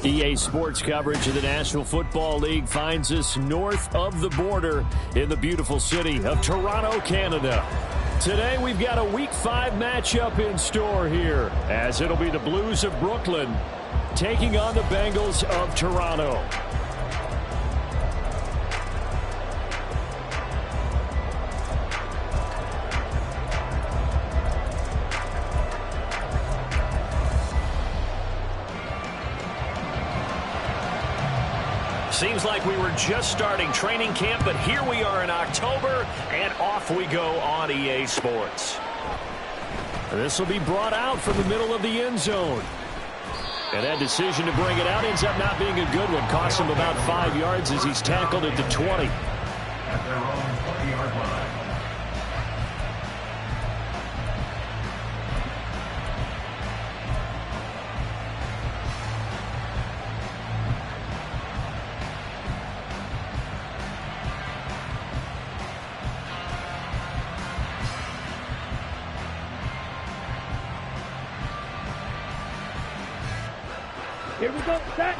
EA Sports coverage of the National Football League finds us north of the border in the beautiful city of Toronto, Canada. Today we've got a Week 5 matchup in store here, as it'll be the Blues of Brooklyn taking on the Bengals of Toronto. Seems like we were just starting training camp, but here we are in October, and off we go on EA Sports. This will be brought out from the middle of the end zone. And that decision to bring it out ends up not being a good one. Costs him about 5 yards as he's tackled at the 20. At their own 20-yard line. Here we go, set.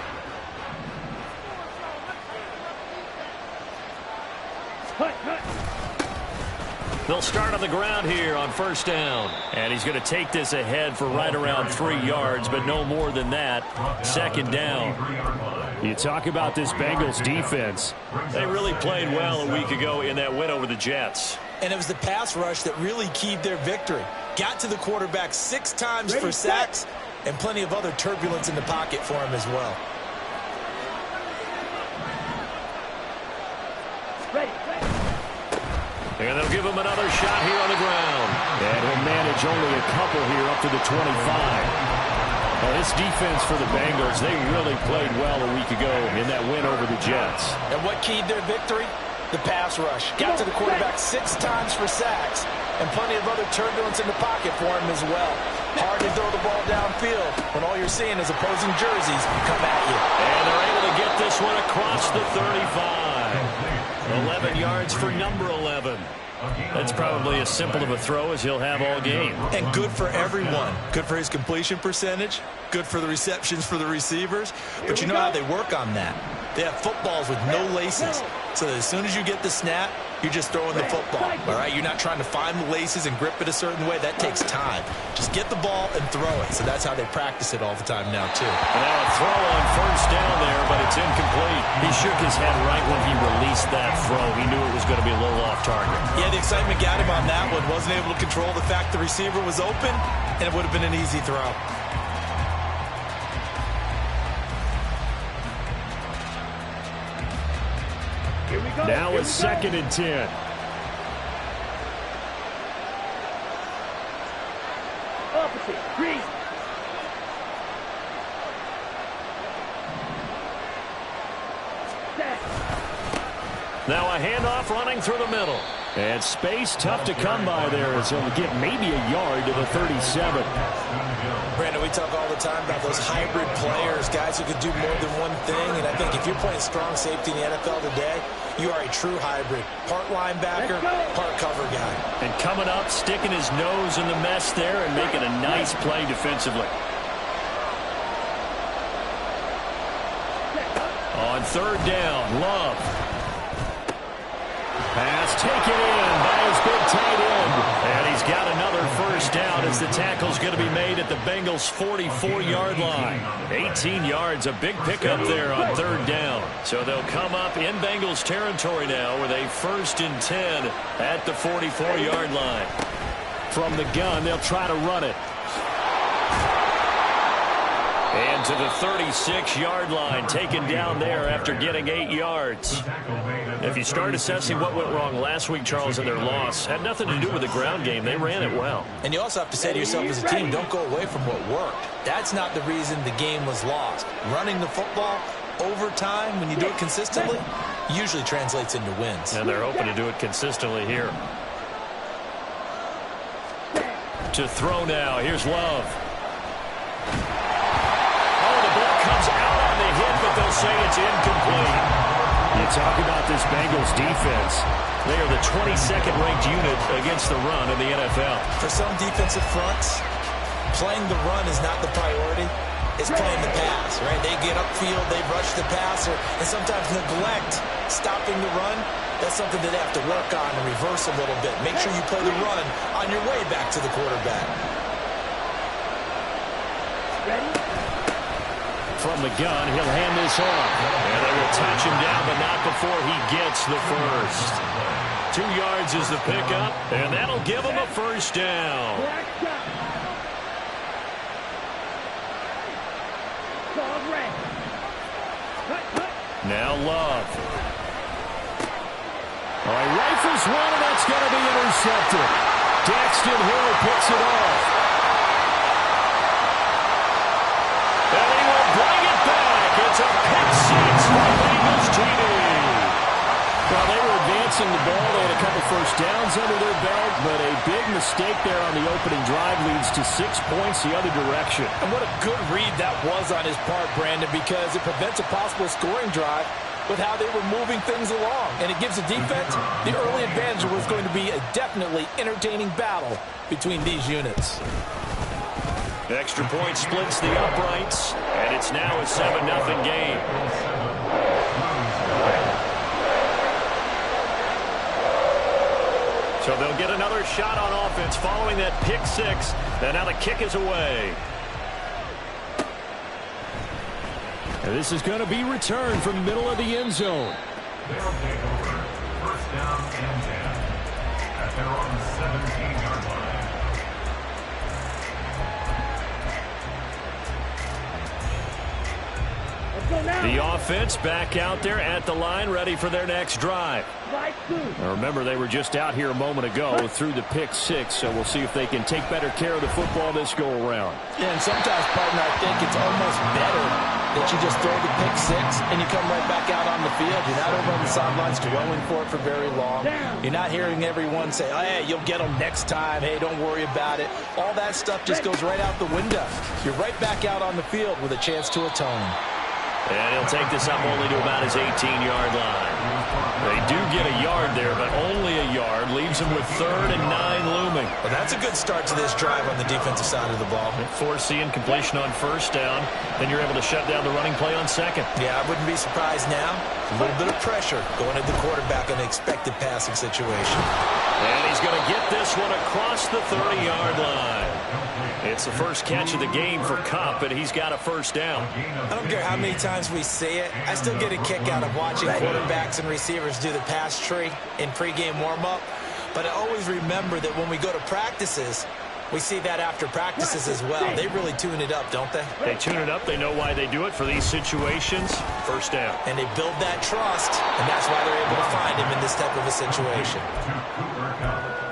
They'll start on the ground here on first down. And he's going to take this ahead for right around 3 yards, but no more than that. Second down. You talk about this Bengals defense. They really played well a week ago in that win over the Jets. And it was the pass rush that really keyed their victory. Got to the quarterback 6 times for sacks, and plenty of other turbulence in the pocket for him as well. And they'll give him another shot here on the ground. And he'll manage only a couple here up to the 25. Well, this defense for the Bengals, they really played well a week ago in that win over the Jets. And what keyed their victory? The pass rush. Got to the quarterback 6 times for sacks, and plenty of other turbulence in the pocket for him as well. Hard to throw the ball downfield when all you're seeing is opposing jerseys come at you. And they're able to get this one across the 35. 11 yards for number 11. That's probably as simple of a throw as he'll have all game. And good for everyone. Good for his completion percentage. Good for the receptions for the receivers. But you know how they work on that. They have footballs with no laces. So that as soon as you get the snap, you're just throwing the football. All right? You're not trying to find the laces and grip it a certain way. That takes time. Just get the ball and throw it. So that's how they practice it all the time now, too. Now a throw on first down there, but it's incomplete. He shook his head right when he released that throw. He knew it was going to be a little off target. Yeah, the excitement got him on that one. Wasn't able to control the fact the receiver was open, and it would have been an easy throw. Now a 2nd and 10. Opposite, green. Now a handoff running through the middle. And space tough to come by there as he'll get maybe a yard to the 37. Brandon, we talk all the time about those hybrid players, guys who can do more than one thing. And I think if you're playing strong safety in the NFL today, you are a true hybrid. Part linebacker, part cover guy. And coming up, sticking his nose in the mess there and making a nice play defensively. On 3rd down, Love. Pass taken in by his big tight end. And he's got another first down as the tackle's going to be made at the Bengals' 44-yard line. 18 yards, a big pickup there on 3rd down. So they'll come up in Bengals territory now with a 1st and 10 at the 44-yard line. From the gun, they'll try to run it. And to the 36-yard line, taken down there after getting 8 yards. If you start assessing what went wrong last week, Charles, in their loss, had nothing to do with the ground game. They ran it well. And you also have to say to yourself as a team, don't go away from what worked. That's not the reason the game was lost. Running the football over time, when you do it consistently, usually translates into wins. And they're hoping to do it consistently here. To throw now. Here's Love. Oh, the ball comes out on the hit, but they'll say it's incomplete. You talk about this Bengals defense. They are the 22nd ranked unit against the run in the NFL. For some defensive fronts, playing the run is not the priority. It's playing the pass, right? They get upfield, they rush the passer, and sometimes neglect stopping the run. That's something that they have to work on and reverse a little bit. Make sure you play the run on your way back to the quarterback. Ready? From the gun, he'll hand this off. And they will touch him down, but not before he gets the first. 2 yards is the pickup, and that'll give him a first down. Black shot. Called red. Cut. Now Love. All right, rifles one, and that's going to be intercepted. Daxton Hill picks it off. And he will bring it back. It's a pick six for the Bengals TD. Well, they were advancing the ball. They had a couple first downs under their belt, but a big mistake there on the opening drive leads to 6 points the other direction. And what a good read that was on his part, Brandon, because it prevents a possible scoring drive with how they were moving things along. And it gives the defense the early advantage. Was going to be a definitely entertaining battle between these units. Extra point splits the uprights, and it's now a 7-0 game. So they'll get another shot on offense following that pick six, and now the kick is away. And this is going to be returned from the middle of the end zone. They'll take over. First down and 10 at their own 17-yard line. Let's go now. The offense back out there at the line, ready for their next drive. Strike two. Now remember, they were just out here a moment ago through the pick six, so we'll see if they can take better care of the football this go-around. Yeah, and sometimes, partner, I think it's almost better that you just throw the pick six and you come right back out on the field. You're not over on the sidelines dwelling for it for very long. You're not hearing everyone say, oh, hey, you'll get them next time. Hey, don't worry about it. All that stuff just goes right out the window. You're right back out on the field with a chance to atone. And he'll take this up only to about his 18-yard line. They do get a yard there, but only a yard. Leaves him with 3rd and 9 looming. Well, that's a good start to this drive on the defensive side of the ball. Forcing completion on first down. Then you're able to shut down the running play on second. Yeah, I wouldn't be surprised now. A little bit of pressure going at the quarterback on an expected passing situation. And he's going to get this one across the 30-yard line. It's the first catch of the game for Kupp, and he's got a first down. I don't care how many times we say it. I still get a kick out of watching quarterbacks and receivers do the pass tree in pregame warm-up. But I always remember that when we go to practices, we see that after practices as well. They really tune it up, don't they? They tune it up. They know why they do it for these situations. First down. And they build that trust, and that's why they're able to find him in this type of a situation.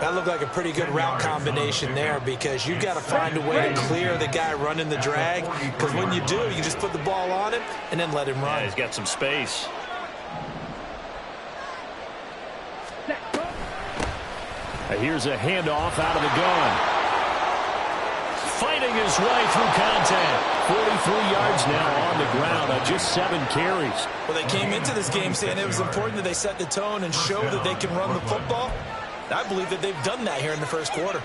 That looked like a pretty good route combination there because you've got to find a way to clear the guy running the drag, because when you do, you just put the ball on him and then let him run. Yeah, he's got some space. Here's a handoff out of the gun. Fighting his way through contact. 43 yards now on the ground on just 7 carries. Well, they came into this game saying it was important that they set the tone and show that they can run the football. I believe that they've done that here in the first quarter.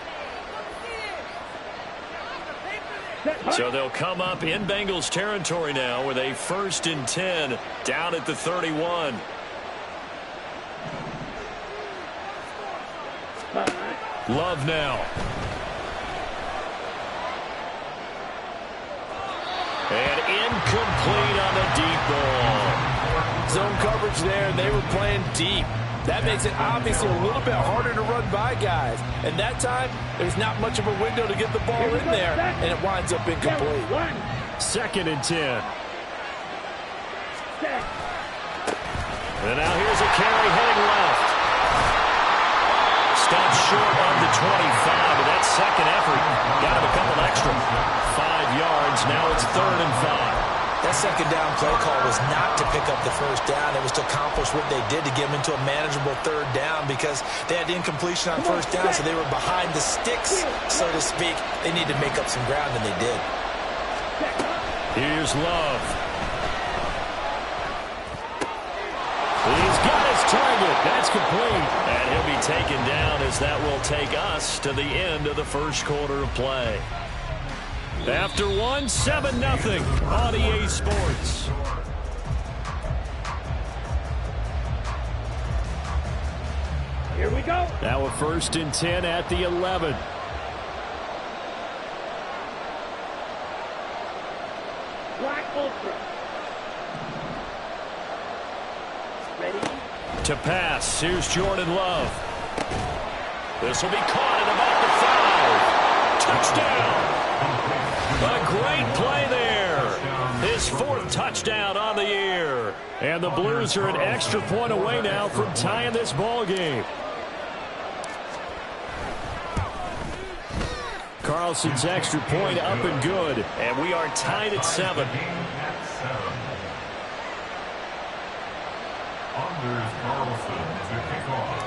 So they'll come up in Bengals territory now with a 1st and 10 down at the 31. Love now. And incomplete on the deep ball. Zone coverage there, and they were playing deep. That makes it obviously a little bit harder to run by guys. And that time, there's not much of a window to get the ball in there, and it winds up incomplete. 2nd and 10. Set. And now here's a carry heading left. Stopped short of the 25, but that second effort got him a couple extra. 5 yards. Now it's 3rd and 5. That second down play call was not to pick up the first down. It was to accomplish what they did to get them into a manageable 3rd down because they had incompletion on first down, so they were behind the sticks, so to speak. They needed to make up some ground, and they did. Here's Love. He's got his target. That's complete. And he'll be taken down as that will take us to the end of the first quarter of play. After 1, 7-0 on EA Sports. Here we go. Now a 1st and 10 at the 11. Black Ultra. Ready? To pass. Here's Jordan Love. This will be caught at about the 5. Touchdown. A great play there. His 4th touchdown on the year. And the Blues are an extra point away now from tying this ball game. Carlson's extra point up and good. And we are tied at 7. Anders Carlson to kick off.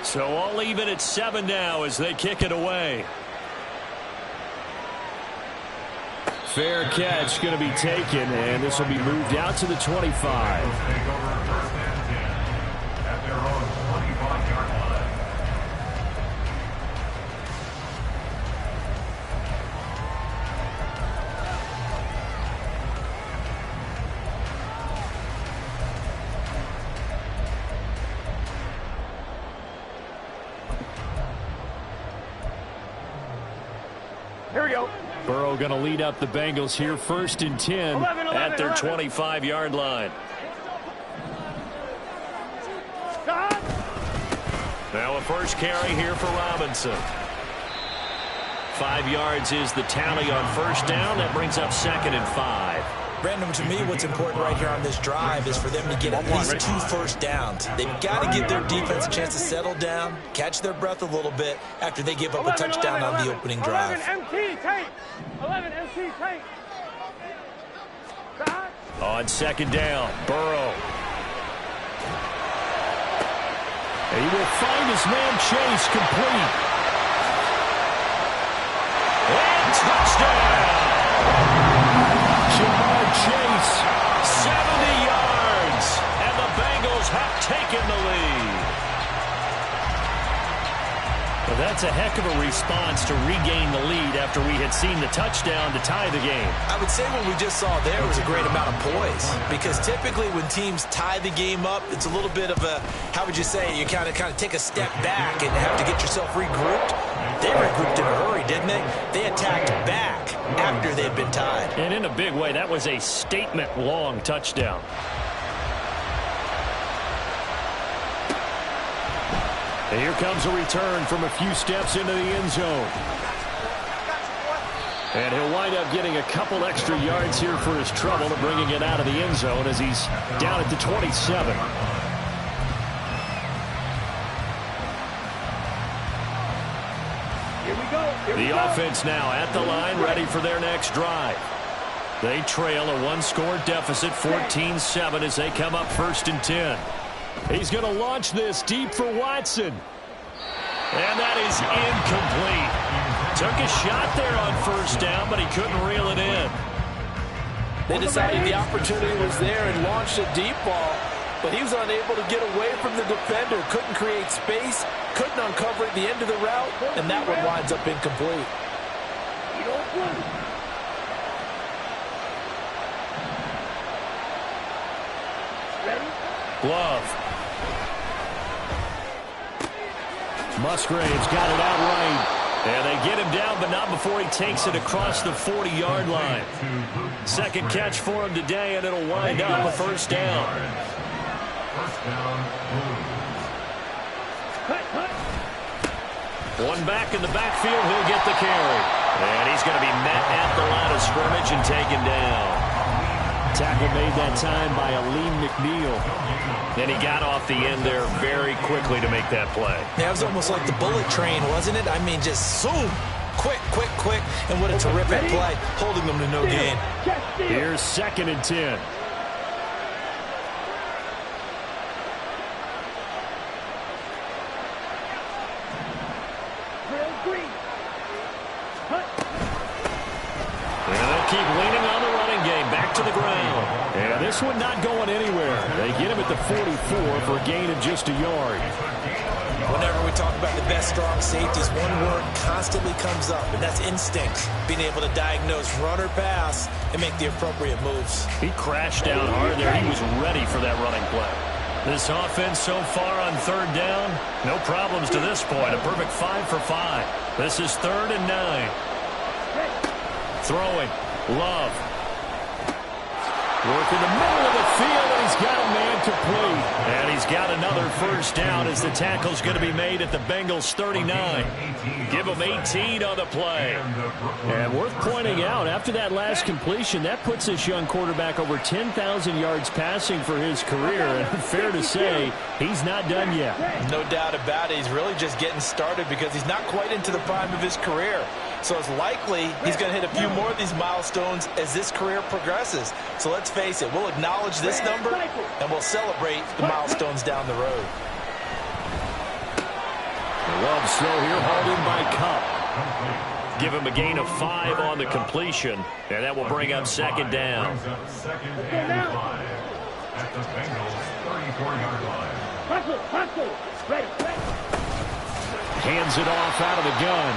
So all even at 7 now as they kick it away. Fair catch going to be taken, and this will be moved out to the 25. Take over 1st and 10 at their own 25-yard line. Here we go. Burrow going to lead up the Bengals here 1st and 10 at their 25-yard line. Stop. Now a first carry here for Robinson. 5 yards is the tally on first down. That brings up 2nd and 5. Brandon, to me, what's important right here on this drive is for them to get at least 2 first downs. They've got to give their defense a chance to settle down, catch their breath a little bit after they give up a touchdown on the opening drive. 11 MT tape. 11 MT tape. Stop. On 2nd down, Burrow. And he will find his man Chase complete. And touchdown! Jamar Chase, 70 yards, and the Bengals have taken the lead. Well, that's a heck of a response to regain the lead after we had seen the touchdown to tie the game. I would say what we just saw there was a great amount of poise, because typically when teams tie the game up, it's a little bit of a, how would you say, you kind of take a step back and have to get yourself regrouped. They regrouped in a hurry, didn't they? They attacked back after they'd been tied. And in a big way, that was a statement-long touchdown. And here comes a return from a few steps into the end zone. And he'll wind up getting a couple extra yards here for his trouble to bringing it out of the end zone as he's down at the 27. The offense now at the line, ready for their next drive. They trail a 1-score deficit, 14-7, as they come up 1st and 10. He's going to launch this deep for Watson. And that is incomplete. Took a shot there on first down, but he couldn't reel it in. They decided the opportunity was there and launched a deep ball, but he was unable to get away from the defender, couldn't create space, couldn't uncover at the end of the route, and that one winds up incomplete. Love. Musgrave's got it out right. And they get him down, but not before he takes it across the 40-yard line. Second catch for him today, and it'll wind up a first down. First down, One back in the backfield, he'll get the carry. And he's going to be met at the line of scrimmage and taken down. Tackle made that time by Aleem McNeil. And he got off the end there very quickly to make that play. That was almost like the bullet train, wasn't it? I mean, just zoom. Quick, quick, quick. And what a terrific play, holding them to no gain. Here's 2nd and 10. And they'll keep leaning on the running game. Back to the ground. And this one not going anywhere. They get him at the 44 for a gain of just a yard. Whenever we talk about the best strong safeties, one word constantly comes up, and that's instinct. Being able to diagnose run or pass and make the appropriate moves. He crashed down hard there. He was ready for that running play. This offense so far on 3rd down, no problems to this point. A perfect 5 for 5. This is 3rd and 9. Throwing. Love. Work in the middle of the field, and he's got a man complete. And he's got another first down as the tackle's going to be made at the Bengals 39. Give him 18 on the play. And worth pointing out, after that last completion, that puts this young quarterback over 10,000 yards passing for his career. And fair to say, he's not done yet. No doubt about it. He's really just getting started because he's not quite into the prime of his career. So it's likely he's going to hit a few more of these milestones as this career progresses. So let's face it, we'll acknowledge this number and we'll celebrate the milestones down the road. Love slow here, hauled in by Cup. Give him a gain of 5 on the completion, and that will bring up 2nd down. 2nd and 5 at the Bengals 34-yard line. Hands it off out of the gun.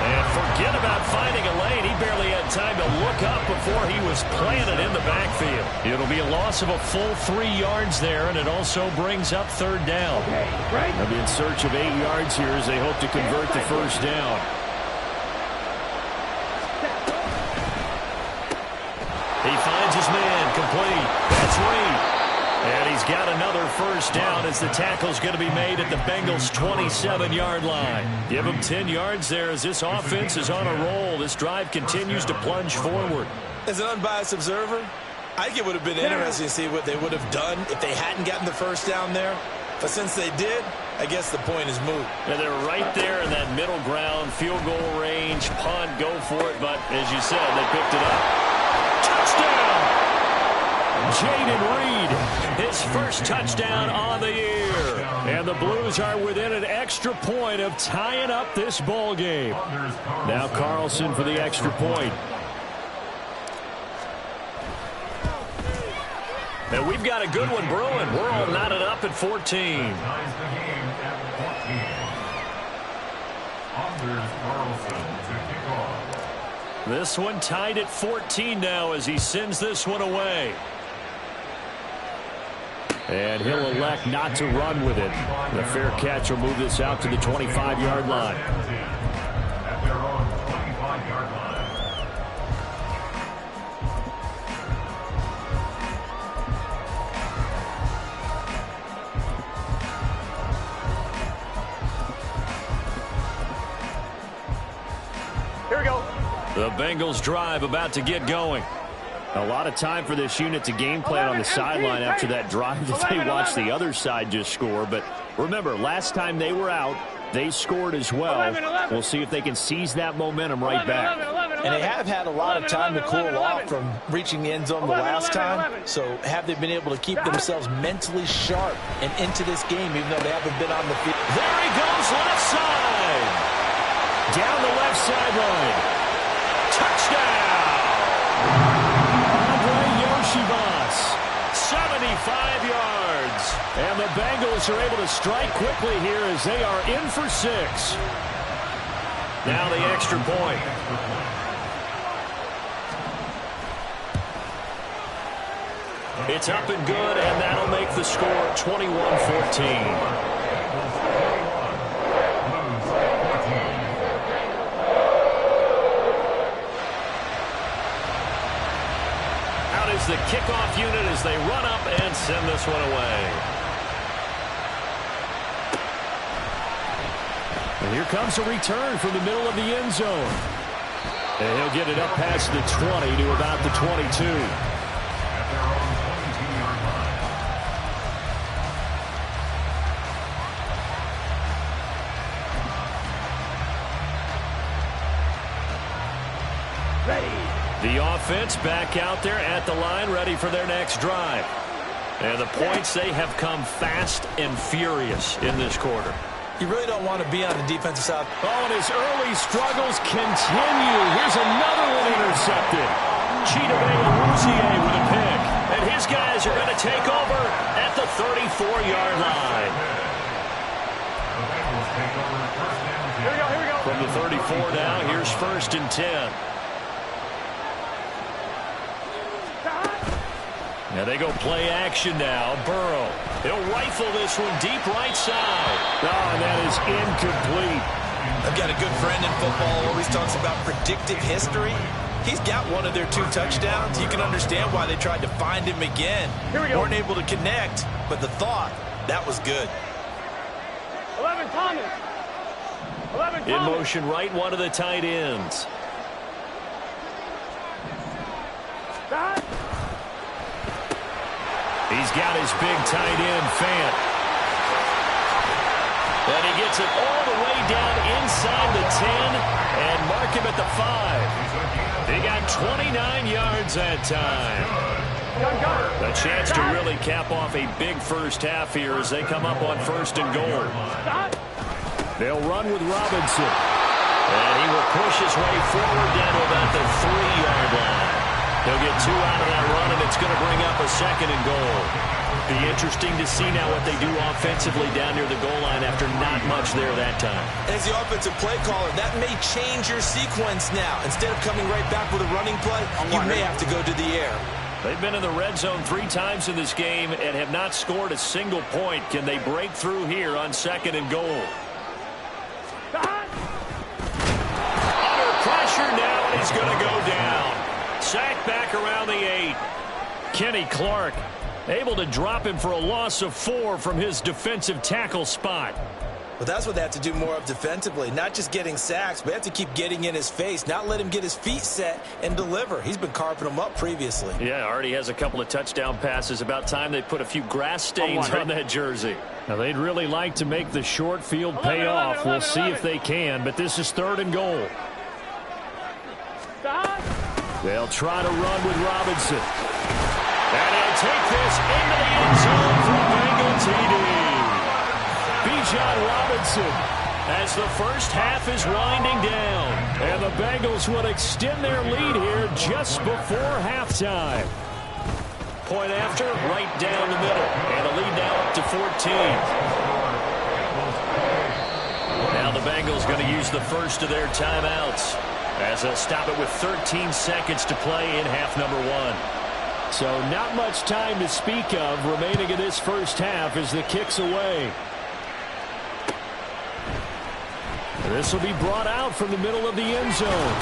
And forget about finding a lane. He barely had time to look up before he was planted in the backfield. It'll be a loss of a full 3 yards there, and it also brings up 3rd down. They'll be in search of 8 yards here as they hope to convert the first down. He finds his man complete. That's Reed. And he's got another first down as the tackle's going to be made at the Bengals' 27-yard line. Give him 10 yards there as this offense is on a roll. This drive continues to plunge forward. As an unbiased observer, I think it would have been interesting to see what they would have done if they hadn't gotten the first down there. But since they did, I guess the point is moot. And they're right there in that middle ground, field goal range, punt, go for it. But as you said, they picked it up. Touchdown! Jayden Reed, his first touchdown on the year. And the Blues are within an extra point of tying up this ball game. Now Carlson for the extra point. And we've got a good one brewing. We're all knotted up at 14. Ties the game at 14. Anders Carlson to kick off. This one tied at 14 now as he sends this one away. And he'll elect not to run with it. The fair catch will move this out to the 25-yard line. At their own 25-yard line. Here we go. The Bengals drive about to get going. A lot of time for this unit to game plan on the sideline after that drive that they watched the other side just score. But remember, last time they were out, they scored as well. We'll see if they can seize that momentum right back. And they have had a lot of time to cool off from reaching the end zone the last time. So have they been able to keep themselves mentally sharp and into this game even though they haven't been on the field? There he goes, left side. Down the left sideline. Touchdown. Chivas, 75 yards. And the Bengals are able to strike quickly here as they are in for 6. Now the extra point. It's up and good, and that'll make the score 21-14. The kickoff unit as they run up and send this one away. And here comes a return from the middle of the end zone. And he'll get it up past the 20 to about the 22. At their own 22-yard line. The offense back out there at the line, ready for their next drive. And the points, they have come fast and furious in this quarter. You really don't want to be on the defensive side. Oh, and his early struggles continue. Here's another one intercepted. Chidobe Awuzie with a pick. And his guys are going to take over at the 34-yard line. The Bengals take over first down. Here we go. From the 34 now, here's 1st and 10. Now they go play action now. Burrow. He'll rifle this one deep right side. Oh, and that is incomplete. I've got a good friend in football who always talks about predictive history. He's got one of their 2 touchdowns. You can understand why they tried to find him again. Here we go. Weren't able to connect, but the thought, that was good. 11 Thomas. 11 Thomas. In motion right, one of the tight ends. Stop. He's got his big tight end, Fant. And he gets it all the way down inside the 10 and mark him at the 5. He got 29 yards that time. A chance to really cap off a big first half here as they come up on 1st and goal. They'll run with Robinson. And he will push his way forward down to about the 3-yard line. He'll get 2 out of that run, and it's going to bring up a 2nd and goal. Be interesting to see now what they do offensively down near the goal line after not much there that time. As the offensive play caller, that may change your sequence now. Instead of coming right back with a running play, you may have to go to the air. They've been in the red zone 3 times in this game and have not scored a single point. Can they break through here on 2nd and goal? Under pressure now, and he's going to go down. Sacked back around the 8. Kenny Clark able to drop him for a loss of 4 from his defensive tackle spot. Well, that's what they have to do more of defensively. Not just getting sacks, but they have to keep getting in his face, not let him get his feet set and deliver. He's been carving them up previously. Yeah, already has a couple of touchdown passes. About time they put a few grass stains on that jersey. Now, they'd really like to make the short field pay off. We'll see if they can, but this is 3rd and goal. Stop. They'll try to run with Robinson. And he'll take this into the end zone for Bengal TD. Bijan Robinson as the first half is winding down. And the Bengals would extend their lead here just before halftime. Point after, right down the middle. And the lead now up to 14. Now the Bengals going to use the first of their timeouts, as they'll stop it with 13 seconds to play in half number 1. So not much time to speak of remaining in this first half as the kick's away. This will be brought out from the middle of the end zone.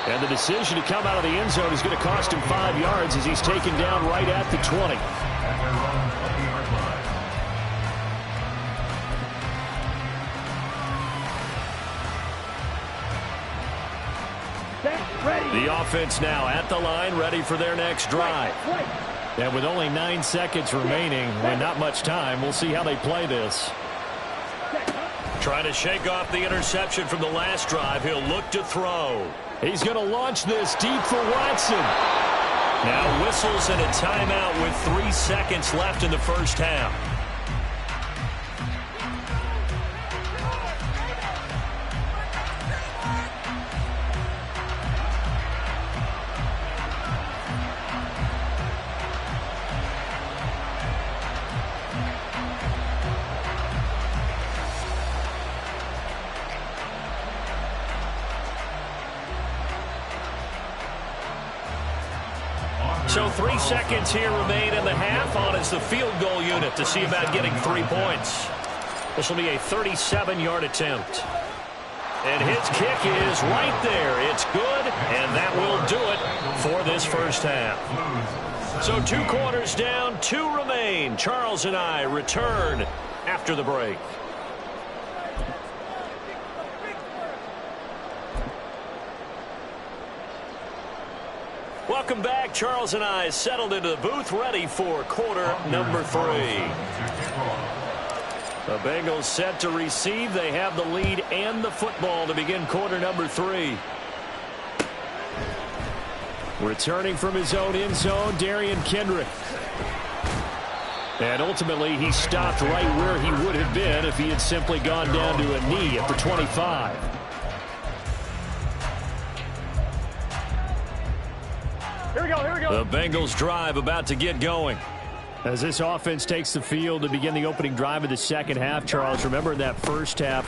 And the decision to come out of the end zone is going to cost him 5 yards as he's taken down right at the 20. At their own 20-yard line. The offense now at the line, ready for their next drive. And with only 9 seconds remaining and not much time, we'll see how they play this. Trying to shake off the interception from the last drive. He'll look to throw. He's going to launch this deep for Watson. Now whistles and a timeout with 3 seconds left in the first half. So 3 seconds here remain in the half. On is the field goal unit to see about getting 3 points. This will be a 37-yard attempt. And his kick is right there. It's good, and that will do it for this first half. So 2 quarters down, 2 remain. Charles and I return after the break. Welcome back. Charles and I settled into the booth, ready for quarter number 3. The Bengals set to receive. They have the lead and the football to begin quarter number 3. Returning from his own end zone, Derion Kendrick. And ultimately, he stopped right where he would have been if he had simply gone down to a knee at the 25. Here we go, here we go. The Bengals drive about to get going. As this offense takes the field to begin the opening drive of the second half, Charles, remember that first half,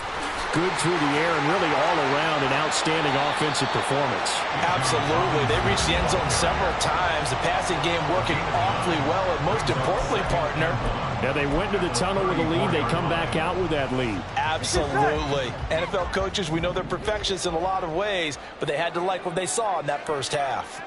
good through the air and really all around an outstanding offensive performance. Absolutely. They reached the end zone several times. The passing game working awfully well, and most importantly, partner. Yeah, they went into the tunnel with a lead. They come back out with that lead. Absolutely. NFL coaches, we know they're perfectionists in a lot of ways, but they had to like what they saw in that first half.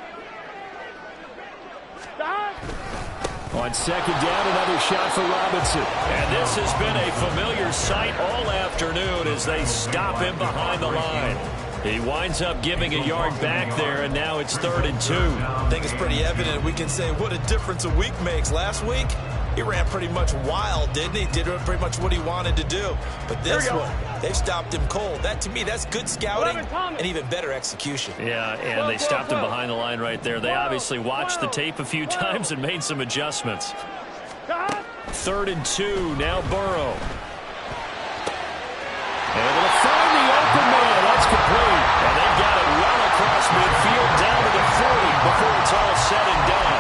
On second down, another shot for Robinson. And this has been a familiar sight all afternoon as they stop him behind the line. He winds up giving a yard back there, and now it's 3rd and 2. I think it's pretty evident. We can say what a difference a week makes. Last week, he ran pretty much wild, didn't he? Did pretty much what he wanted to do. But this one, they've stopped him cold. That, to me, that's good scouting and even better execution. Yeah, and they stopped him behind the line right there. They obviously watched the tape a few times and made some adjustments. 3rd and 2, now Burrow. Able to find the open man. That's complete. And they've got it well across midfield down to the 40 before it's all said and done.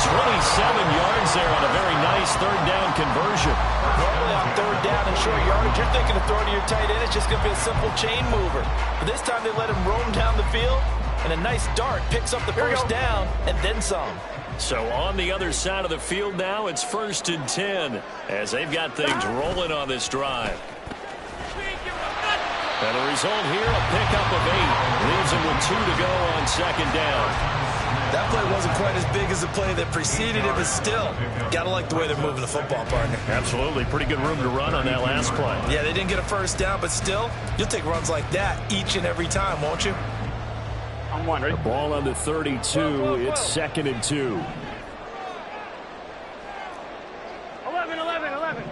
27 yards there on a very nice 3rd down conversion. Normally on 3rd down and short yardage, you're thinking of throwing to your tight end. It's just going to be a simple chain mover. But this time they let him roam down the field, and a nice dart picks up the first down and then some. So on the other side of the field now, it's 1st and 10 as they've got things rolling on this drive. And the result here, a pickup of 8. Leaves him with 2 to go on 2nd down. That play wasn't quite as big as the play that preceded it, but still, got to like the way they're moving the football, partner. Absolutely. Pretty good room to run on that last play. Yeah, they didn't get a first down, but still, you'll take runs like that each and every time, won't you? I'm one, ready? Ball on the 32. It's 2nd and 2. 11, 11, 11.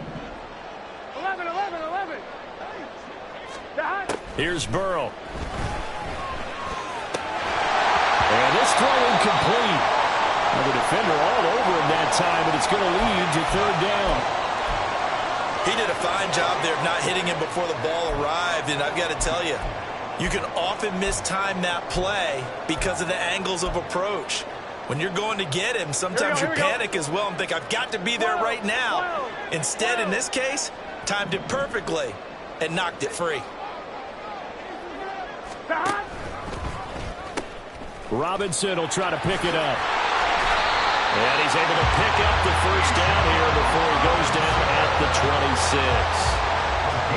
11, 11, 11. Here's Burrow. And this throw incomplete. Well, the defender all over him that time, but it's going to lead to 3rd down. He did a fine job there of not hitting him before the ball arrived, and I've got to tell you, you can often mistime that play because of the angles of approach. When you're going to get him, sometimes you panic as well and think, I've got to be there right now. Instead, in this case, timed it perfectly and knocked it free. Robinson will try to pick it up. And he's able to pick up the first down here before he goes down at the 26.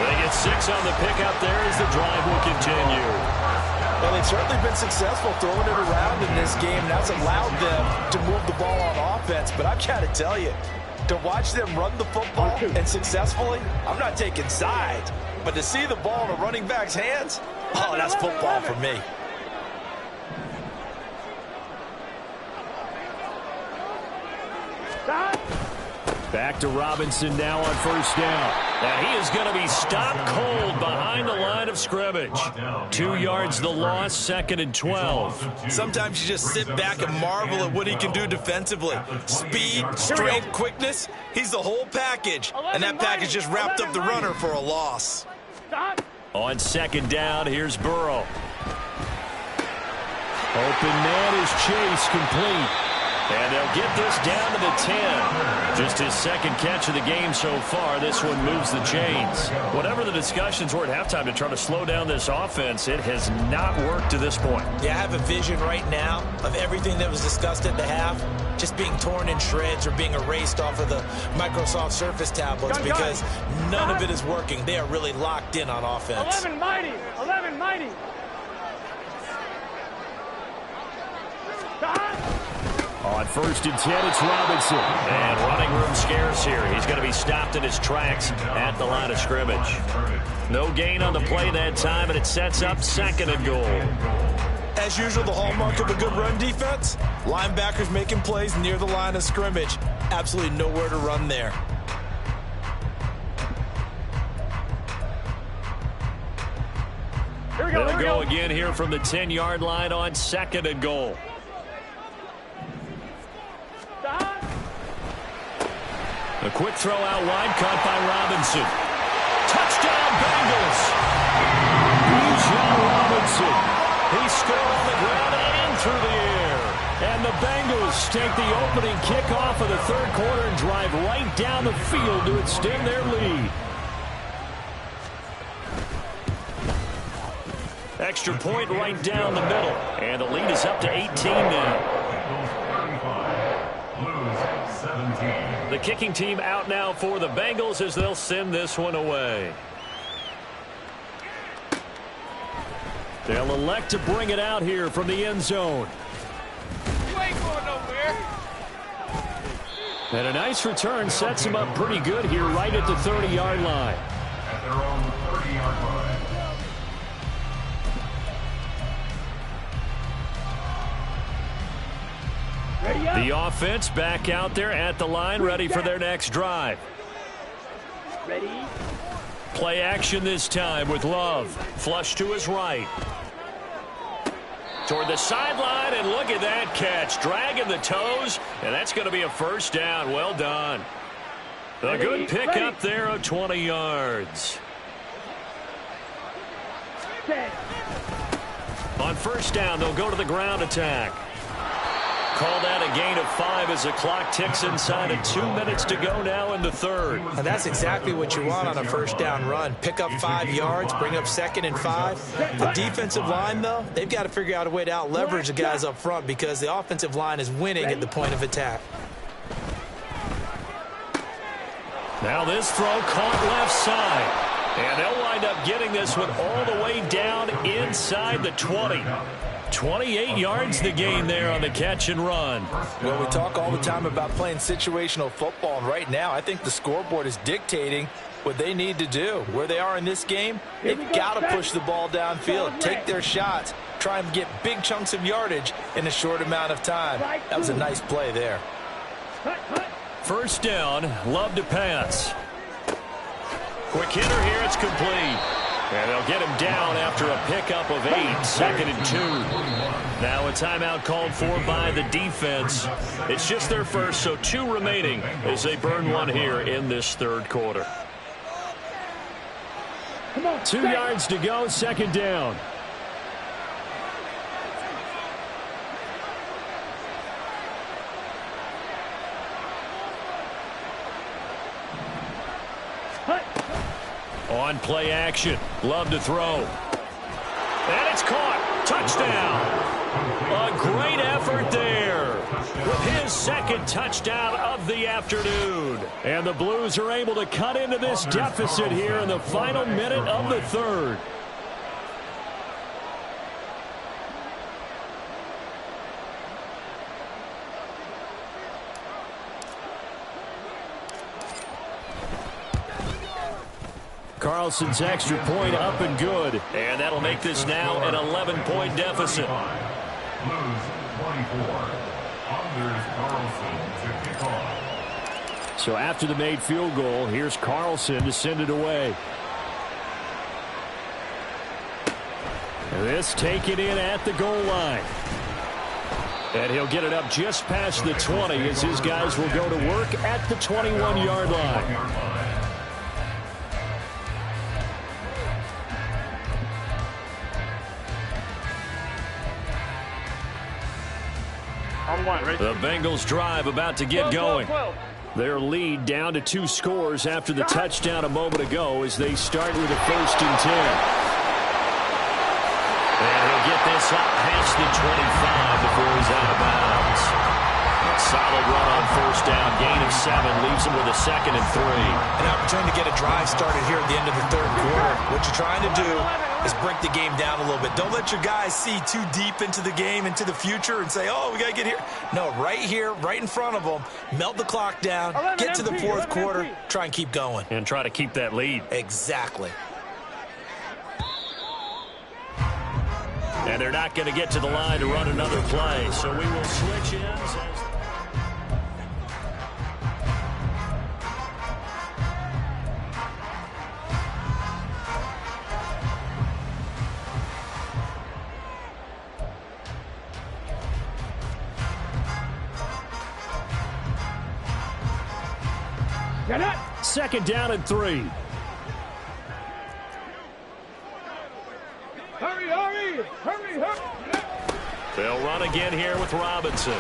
They get 6 on the pickup there as the drive will continue. Well, they've certainly been successful throwing it around in this game. That's allowed them to move the ball on offense. But I've got to tell you, to watch them run the football and successfully, I'm not taking sides. But to see the ball in a running back's hands, oh, that's football for me. Back to Robinson now on 1st down. And he is going to be stopped cold behind the line of scrimmage. 2 yards the loss, 2nd and 12. Sometimes you just sit back and marvel at what he can do defensively. Speed, strength, quickness, he's the whole package. And that package just wrapped up the runner for a loss. On 2nd down, here's Burrow. Open man is Chase, complete. And they'll get this down to the 10. Just his 2nd catch of the game so far. This one moves the chains. Whatever the discussions were at halftime to try to slow down this offense, it has not worked to this point. Yeah, I have a vision right now of everything that was discussed at the half just being torn in shreds or being erased off of the Microsoft Surface tablets because none of it is working. They are really locked in on offense. 11 mighty. 11 mighty. On 1st and 10, it's Robinson. And running room scarce here. He's going to be stopped in his tracks at the line of scrimmage. No gain on the play that time, and it sets up 2nd and goal. As usual, the hallmark of a good run defense, linebackers making plays near the line of scrimmage. Absolutely nowhere to run there. Here we go. They'll go again here from the 10-yard line on 2nd and goal. A quick throw out wide, caught by Robinson. Touchdown, Bengals! Bijan Robinson. He scored on the ground and through the air. And the Bengals take the opening kickoff of the third quarter and drive right down the field to extend their lead. Extra point right down the middle. And the lead is up to 18 now. The kicking team out now for the Bengals as they'll send this one away. They'll elect to bring it out here from the end zone. You ain't going nowhere. And a nice return sets him up pretty good here right at the 30-yard line. At their own 30-yard line. The offense back out there at the line, ready for their next drive. Ready? Play action this time with Love. Flush to his right. Toward the sideline, and look at that catch. Dragging the toes, and that's going to be a first down. Well done. A good pickup there of 20 yards. On first down, they'll go to the ground attack. Call that a gain of 5 as the clock ticks inside of 2 minutes to go now in the third. And that's exactly what you want on a first down run. Pick up 5 yards, bring up 2nd and 5. The defensive line, though, they've got to figure out a way to out-leverage the guys up front because the offensive line is winning at the point of attack. Now this throw caught left side. And they'll wind up getting this one all the way down inside the 20. 28 yards the gain there on the catch and run. Well, we talk all the time about playing situational football, and right now I think the scoreboard is dictating what they need to do. Where they are in this game, they've got to push the ball downfield, take their shots, try and get big chunks of yardage in a short amount of time. That was a nice play there. First down, Love to pass. Quick hitter here, it's complete. And they'll get him down after a pickup of 8, 2nd and 2. Now a timeout called for by the defense. It's just their first, so 2 remaining as they burn one here in this third quarter. 2 yards to go, 2nd down. On play action, Love to throw. And it's caught. Touchdown. A great effort there with his 2nd touchdown of the afternoon. And the Blues are able to cut into this deficit here in the final minute of the third. Carlson's extra point up and good. And that'll make this now an 11-point deficit. Blues 24. Anders Carlson to kick off. So after the made field goal, here's Carlson to send it away. And this taken in at the goal line. And he'll get it up just past the 20 as his guys will go to work at the 21-yard line. The Bengals drive about to get going. Their lead down to 2 scores after the touchdown a moment ago as they start with a 1st and 10. And he'll get this up past the 25 before he's out of bounds. A solid run on first down, gain of 7, leaves him with a 2nd and 3. An opportunity to get a drive started here at the end of the third quarter. What you're trying to do is break the game down a little bit. Don't let your guys see too deep into the game, into the future, and say, oh, we got to get here. No, right here, right in front of them, melt the clock down, get to the fourth quarter, try and keep going. And try to keep that lead. Exactly. And they're not going to get to the line to run another play. So we will switch ends. Second down and 3. Hurry, hurry, hurry, hurry. They'll run again here with Robinson.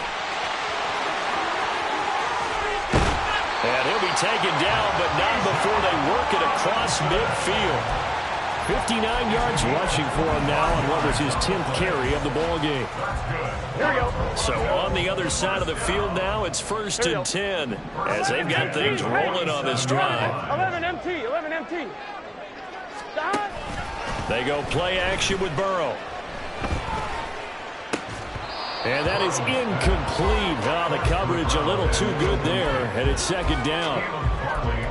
And he'll be taken down, but not before they work it across midfield. 59 yards rushing for him now on what was his 10th carry of the ball game. Here we go. So on the other side of the field now, it's 1st and 10 as they've got things rolling on this drive. 11 MT, 11 MT. Stop. They go play action with Burrow. And that is incomplete. Oh, the coverage a little too good there, and it's second down.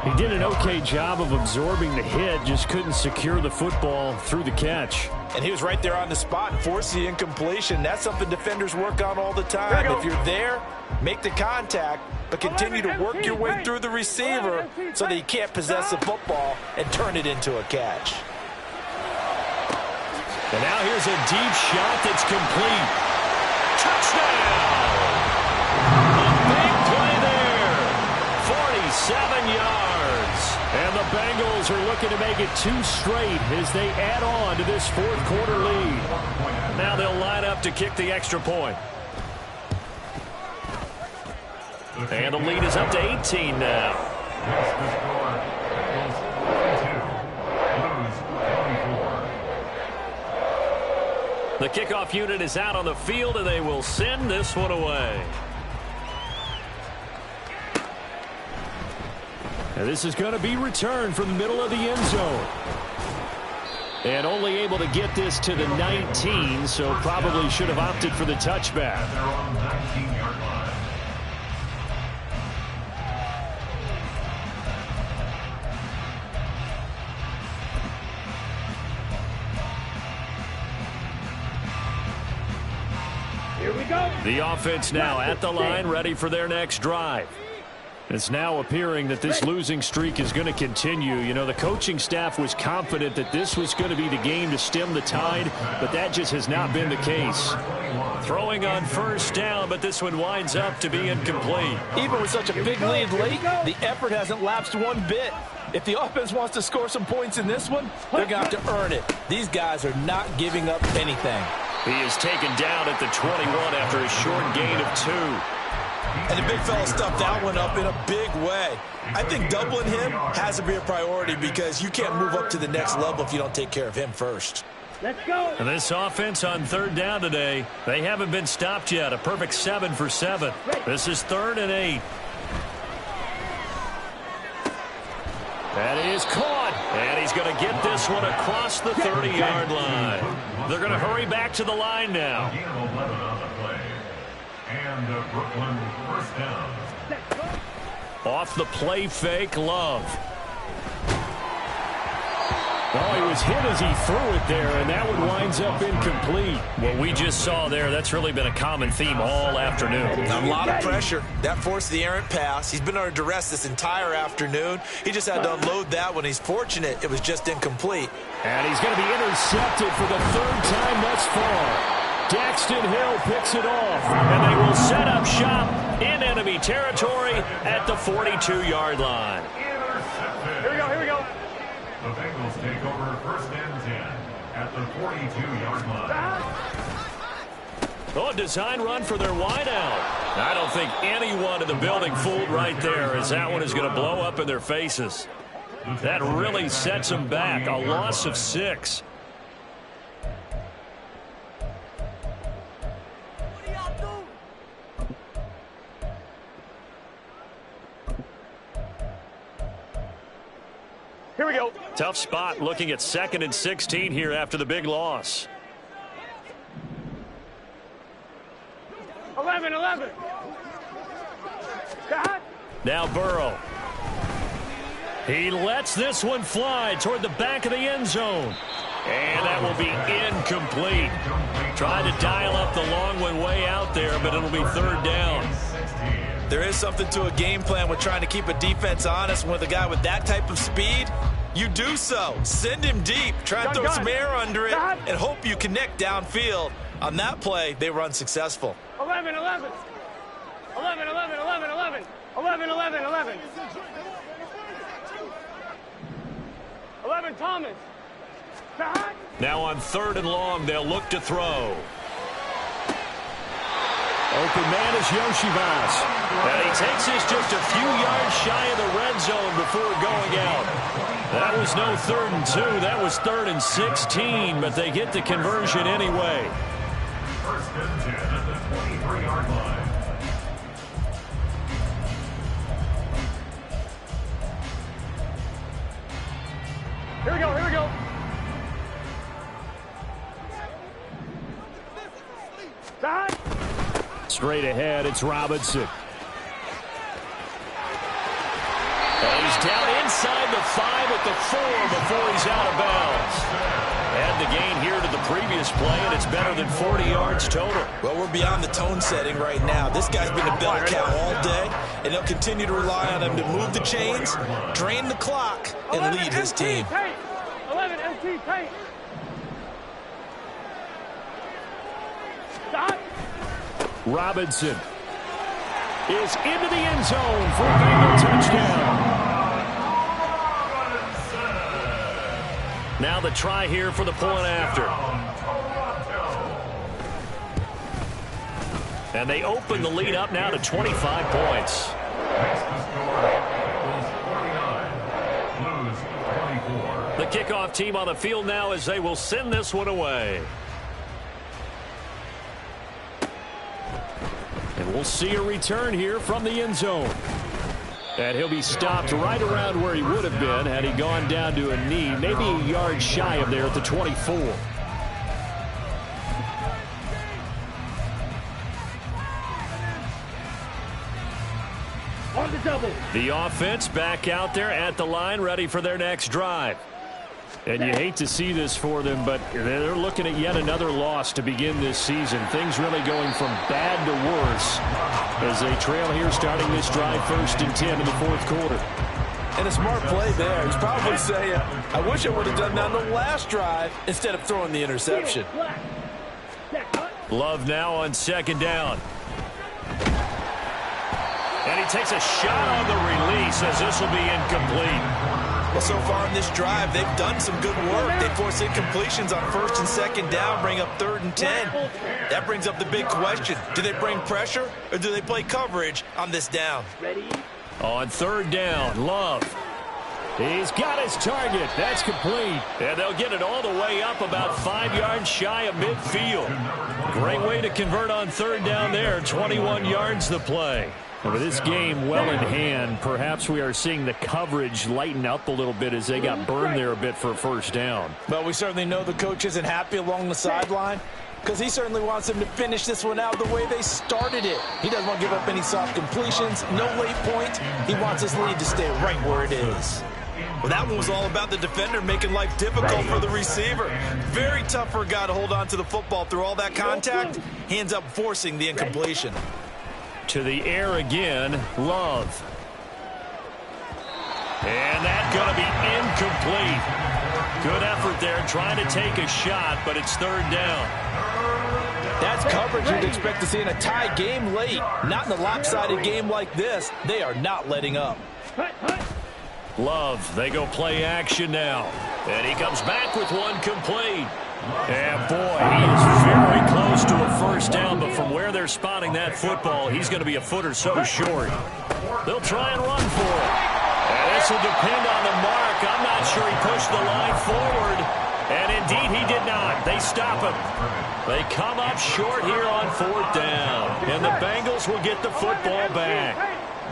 He did an okay job of absorbing the hit, just couldn't secure the football through the catch. And he was right there on the spot and forced the incompletion. That's something defenders work on all the time. If you're there, make the contact, but continue to work your way through the receiver so that he can't possess the football and turn it into a catch. And now here's a deep shot that's complete. Touchdown! A big play there. 47 yards. And the Bengals are looking to make it 2 straight as they add on to this fourth quarter lead. Now they'll line up to kick the extra point. And the lead is up to 18 now. The kickoff unit is out on the field, and they will send this one away. And this is going to be returned from the middle of the end zone. And only able to get this to the 19, so probably should have opted for the touchback. They're on the 19-yard line. Here we go. The offense now at the line, ready for their next drive. It's now appearing that this losing streak is going to continue. You know, the coaching staff was confident that this was going to be the game to stem the tide, but that just has not been the case. Throwing on first down, but this one winds up to be incomplete. Even with such a big lead late, the effort hasn't lapsed one bit. If the offense wants to score some points in this one, they're going to have to earn it. These guys are not giving up anything. He is taken down at the 21 after a short gain of 2. And the big fella stuffed that one up in a big way. I think doubling him has to be a priority because you can't move up to the next level if you don't take care of him first. Let's go. And this offense on third down today, they haven't been stopped yet. A perfect 7 for 7. This is 3rd and 8. That is caught. And he's going to get this one across the 30-yard line. They're going to hurry back to the line now. Gain of 11 on the play. And Brooklyn first down. Off the play fake, Love. Oh, he was hit as he threw it there, and that one winds up incomplete. What we just saw there, that's really been a common theme all afternoon. A lot of pressure. That forced the errant pass. He's been under duress this entire afternoon. He just had to unload that one. He's fortunate it was just incomplete. And he's going to be intercepted for the 3rd time thus far. Daxton Hill picks it off. And they will set up shop in enemy territory at the 42-yard line. Intercepted. Here we go, here we go. The Bengals take over 1st and 10 at the 42-yard line. Oh, a design run for their wideout. I don't think anyone in the building fooled right there, as that one is going to blow up in their faces. That really sets them back. A loss of 6. Here we go. Tough spot looking at 2nd and 16 here after the big loss. 11, 11. Got. Now Burrow. He lets this one fly toward the back of the end zone. And that will be incomplete. Trying to dial up the long one way out there, but it'll be third down. There is something to a game plan with trying to keep a defense honest. With a guy with that type of speed, you do so. Send him deep. Try and throw some air under it and hope you connect downfield. On that play, they were unsuccessful. 11, 11. 11, 11, 11, 11. 11, 11, 11. 11, Thomas. Now on third and long, they'll look to throw. Open man is Yoshivas. And he takes this just a few yards shy of the red zone before going out. That was no 3rd and 2. That was 3rd and 16, but they get the conversion anyway. First and 10 at the 23-yard line. Here we go, here we go. Side. Straight ahead, it's Robinson. And he's down inside the 5 at the 4 before he's out of bounds. Add the gain here to the previous play, and it's better than 40 yards total. Well, we're beyond the tone setting right now. This guy's been a bell cow all day, and they'll continue to rely on him to move the chains, drain the clock, and lead his team. 11 MT paint. Stop. Robinson is into the end zone for a Bengal touchdown. Now the try here for the point after. And they open the lead up now to 25 points. The kickoff team on the field now as they will send this one away. And we'll see a return here from the end zone. And he'll be stopped right around where he would have been had he gone down to a knee, maybe a yard shy of there at the 24. On the double. The offense back out there at the line, ready for their next drive. And you hate to see this for them, but they're looking at yet another loss to begin this season. Things really going from bad to worse as they trail here starting this drive 1st and 10 in the 4th quarter. And a smart play there. He's probably saying, I wish I would have done that on the last drive instead of throwing the interception. Love now on 2nd down. And he takes a shot on the release as this will be incomplete. Well, so far in this drive, they've done some good work. They force incompletions on 1st and 2nd down, bring up 3rd and 10. That brings up the big question. Do they bring pressure or do they play coverage on this down? Ready? On 3rd down, Love. He's got his target. That's complete. And they'll get it all the way up about 5 yards shy of midfield. Great way to convert on 3rd down there. 21 yards the play. And with this game well in hand, perhaps we are seeing the coverage lighten up a little bit as they got burned there a bit for a 1st down. Well, we certainly know the coach isn't happy along the sideline because he certainly wants them to finish this one out the way they started it. He doesn't want to give up any soft completions, no late points. He wants his lead to stay right where it is. Well, that one was all about the defender making life difficult for the receiver. Very tough for a guy to hold on to the football through all that contact. He ends up forcing the incompletion. To the air again, Love. And that's going to be incomplete. Good effort there trying to take a shot, but it's 3rd down. That's coverage you'd expect to see in a tie game late. Not in a lopsided game like this. They are not letting up. Love, they go play action now. And he comes back with one complete. And boy, he is very close to a 1st down, but from where they're spotting that football, he's going to be a foot or so short. They'll try and run for it. And this will depend on the mark. I'm not sure he pushed the line forward. And indeed, he did not. They stop him. They come up short here on 4th down. And the Bengals will get the football back.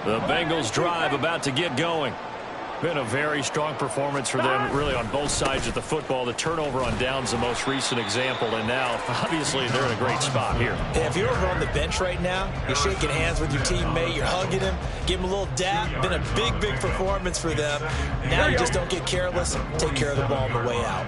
The Bengals drive about to get going. Been a very strong performance for them, really, on both sides of the football. The turnover on downs, the most recent example, and now, obviously, they're in a great spot here. Hey, if you're over on the bench right now, you're shaking hands with your teammate, you're hugging him, give him a little dap. Been a big, big performance for them. Now you just don't get careless, take care of the ball on the way out.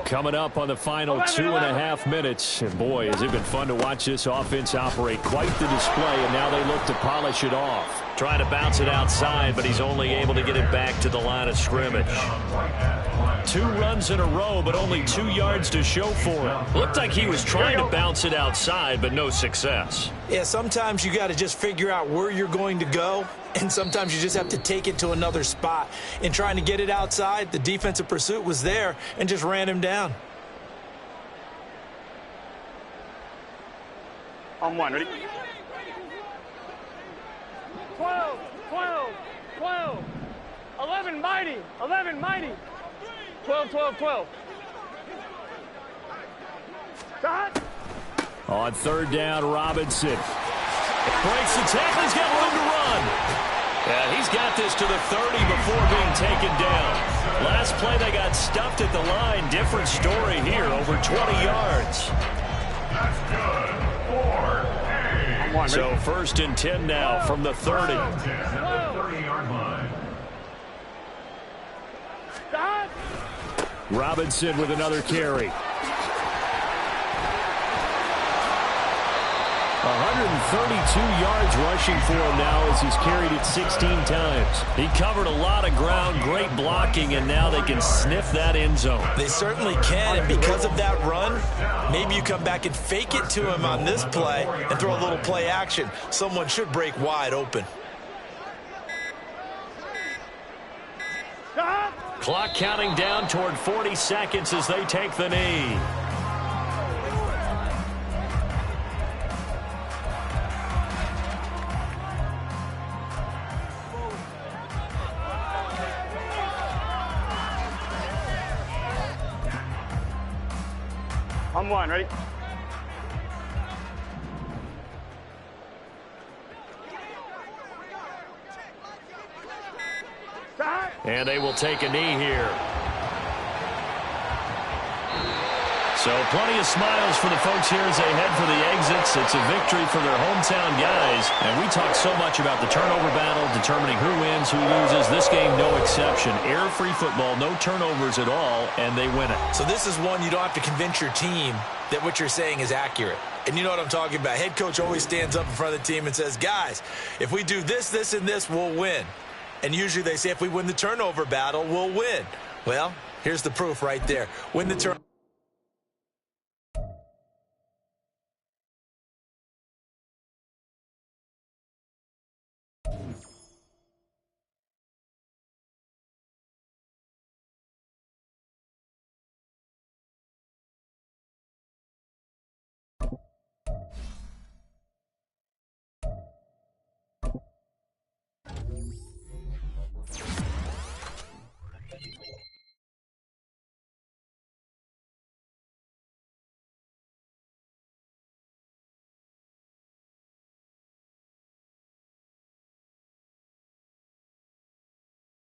Coming up on the final 2.5 minutes. And boy, has it been fun to watch this offense operate. Quite the display, and now they look to polish it off. Trying to bounce it outside, but he's only able to get it back to the line of scrimmage. 2 runs in a row, but only 2 yards to show for it. Looked like he was trying to bounce it outside, but no success. Yeah, sometimes you got to just figure out where you're going to go, and sometimes you just have to take it to another spot. In trying to get it outside, the defensive pursuit was there and just ran him down. On 1, ready? 12, 12, 12. 11, mighty. 11, mighty. 12, 12, 12. Stop. On 3rd down, Robinson. Breaks the tackle. He's got room to run. Yeah, he's got this to the 30 before being taken down. Last play, they got stuffed at the line. Different story here, over 20 yards. That's good. 4, 8. So 1st and 10 now from the 30. 30-yard line. Stop. Robinson with another carry. 132 yards rushing for him now as he's carried it 16 times. He covered a lot of ground, great blocking, and now they can sniff that end zone. They certainly can, and because of that run, maybe you come back and fake it to him on this play and throw a little play action. Someone should break wide open. Stop. Clock counting down toward 40 seconds as they take the knee. On 1, ready? Stop. And they will take a knee here. So plenty of smiles for the folks here as they head for the exits. It's a victory for their hometown guys. And we talk so much about the turnover battle, determining who wins, who loses. This game, no exception. Error-free football, no turnovers at all, and they win it. So this is one you don't have to convince your team that what you're saying is accurate. And you know what I'm talking about. Head coach always stands up in front of the team and says, guys, if we do this, this, and this, we'll win. And usually they say if we win the turnover battle, we'll win. Well, here's the proof right there. Win the turnover.